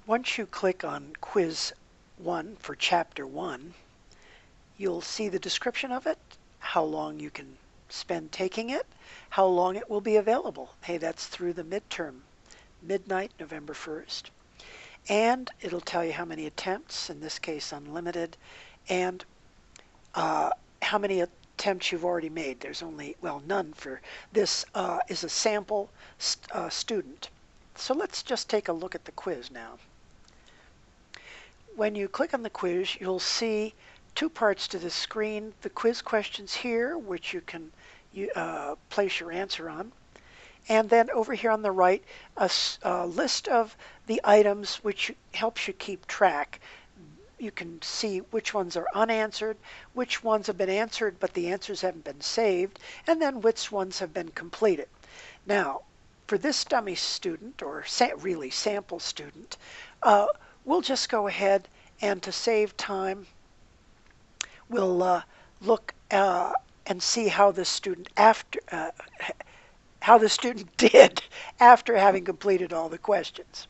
Once you click on Quiz 1 for Chapter 1, you'll see the description of it, how long you can spend taking it, how long it will be available. Hey, that's through the midterm, midnight, November 1st. And it'll tell you how many attempts, in this case unlimited, and how many attempts you've already made. There's only, well, none for this is a sample student. So let's just take a look at the quiz now. When you click on the quiz, you'll see two parts to the screen. The quiz questions here, which you can place your answer on. And then over here on the right, a list of the items which helps you keep track. You can see which ones are unanswered, which ones have been answered but the answers haven't been saved, and then which ones have been completed. Now, for this dummy student, or really sample student, we'll just go ahead and to save time, we'll look and see how the student did after having completed all the questions.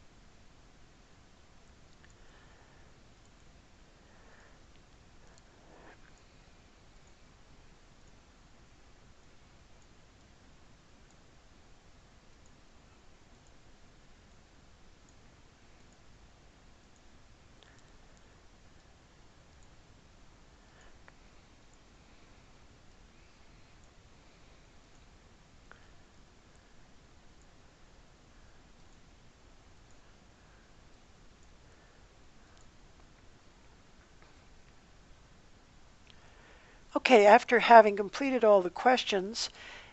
Okay, after having completed all the questions,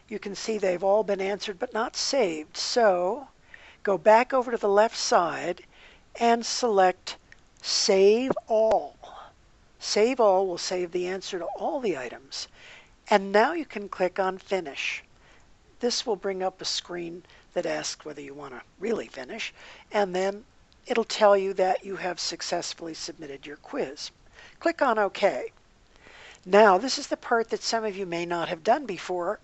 you can see they've all been answered but not saved. So go back over to the left side and select Save All. Save All will save the answer to all the items. And now you can click on Finish. This will bring up a screen that asks whether you want to really finish, and then it'll tell you that you have successfully submitted your quiz. Click on OK. Now, this is the part that some of you may not have done before,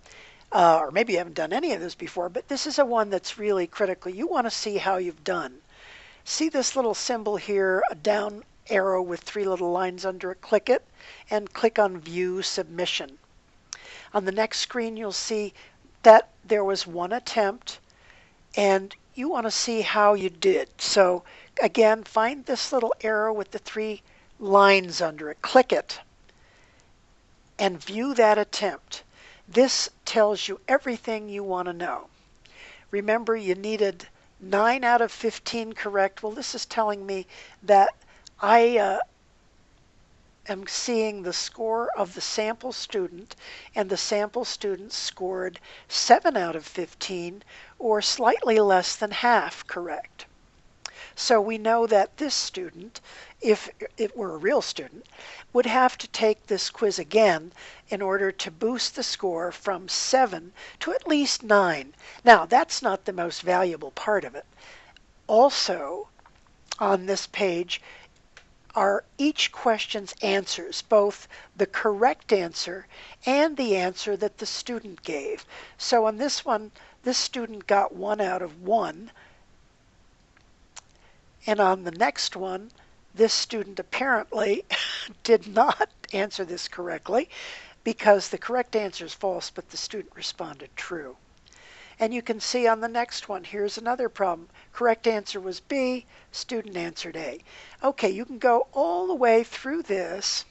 or maybe you haven't done any of this before, but this is a one that's really critical. You want to see how you've done. See this little symbol here, a down arrow with three little lines under it. Click it and click on View Submission. On the next screen, you'll see that there was one attempt, and you want to see how you did. So again, find this little arrow with the three lines under it. Click it and view that attempt. This tells you everything you want to know. Remember, you needed 9 out of 15 correct. Well, this is telling me that I am seeing the score of the sample student, and the sample student scored 7 out of 15, or slightly less than half correct. So we know that this student, if it were a real student, would have to take this quiz again in order to boost the score from 7 to at least 9. Now, that's not the most valuable part of it. Also, on this page are each question's answers, both the correct answer and the answer that the student gave. So on this one, this student got 1 out of 1. And on the next one, this student apparently did not answer this correctly because the correct answer is false, but the student responded true. And you can see on the next one, here's another problem. Correct answer was B, student answered A. Okay, you can go all the way through this,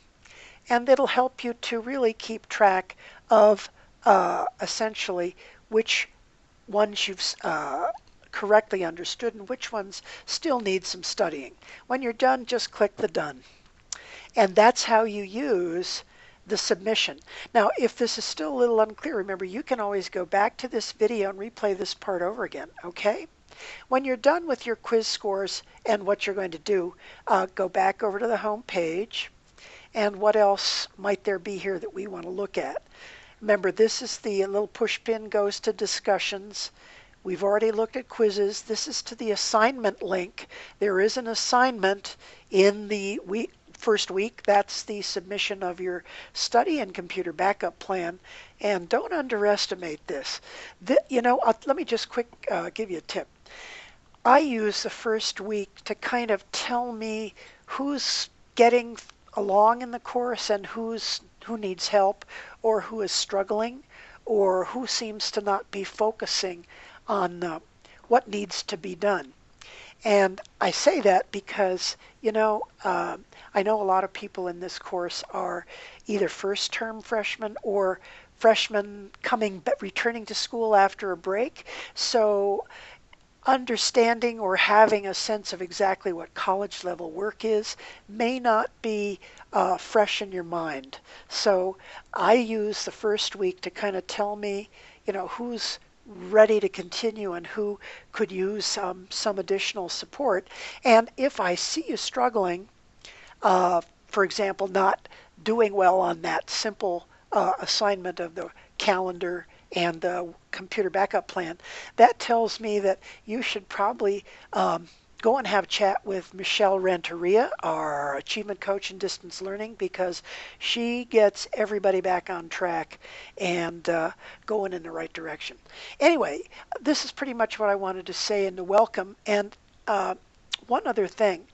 and it'll help you to really keep track of essentially which ones you've correctly understood and which ones still need some studying. When you're done, just click the Done. And that's how you use the submission. Now, if this is still a little unclear, remember, you can always go back to this video and replay this part over again, okay? When you're done with your quiz scores and what you're going to do, go back over to the home page. And what else might there be here that we want to look at? Remember, this is the little push pin goes to discussions. We've already looked at quizzes. This is to the assignment link. There is an assignment in the first week. That's the submission of your study and computer backup plan. And don't underestimate this. Let me just give you a tip. I use the first week to kind of tell me who's getting along in the course and who needs help or who is struggling or who seems to not be focusing on what needs to be done. And I say that because, I know a lot of people in this course are either first term freshmen or freshmen returning to school after a break. So understanding or having a sense of exactly what college level work is may not be fresh in your mind. So I use the first week to kind of tell me, who's ready to continue and who could use some additional support. And if I see you struggling, for example, not doing well on that simple assignment of the calendar and the computer backup plan, that tells me that you should probably go and have a chat with Michelle Renteria, our achievement coach in distance learning, because she gets everybody back on track and going in the right direction. Anyway, this is pretty much what I wanted to say in the welcome. And one other thing,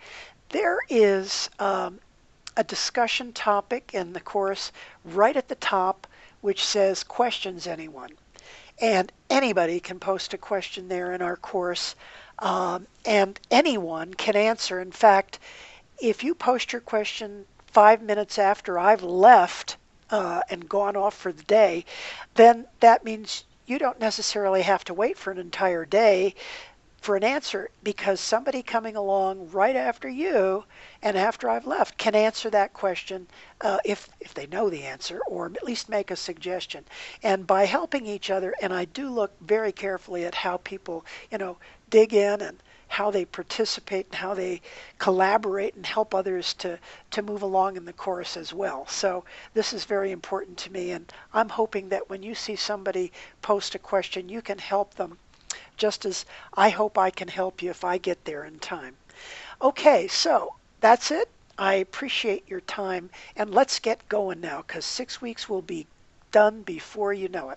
there is a discussion topic in the course right at the top which says questions anyone. And anybody can post a question there in our course, and anyone can answer. In fact, if you post your question 5 minutes after I've left and gone off for the day, then that means you don't necessarily have to wait for an entire day for an answer, because somebody coming along right after you and after I've left can answer that question if they know the answer, or at least make a suggestion. And by helping each other, and I do look very carefully at how people, dig in and how they participate and how they collaborate and help others to move along in the course as well. So this is very important to me, and I'm hoping that when you see somebody post a question, you can help them just as I hope I can help you if I get there in time. Okay, so that's it. I appreciate your time, and let's get going now, because 6 weeks will be done before you know it.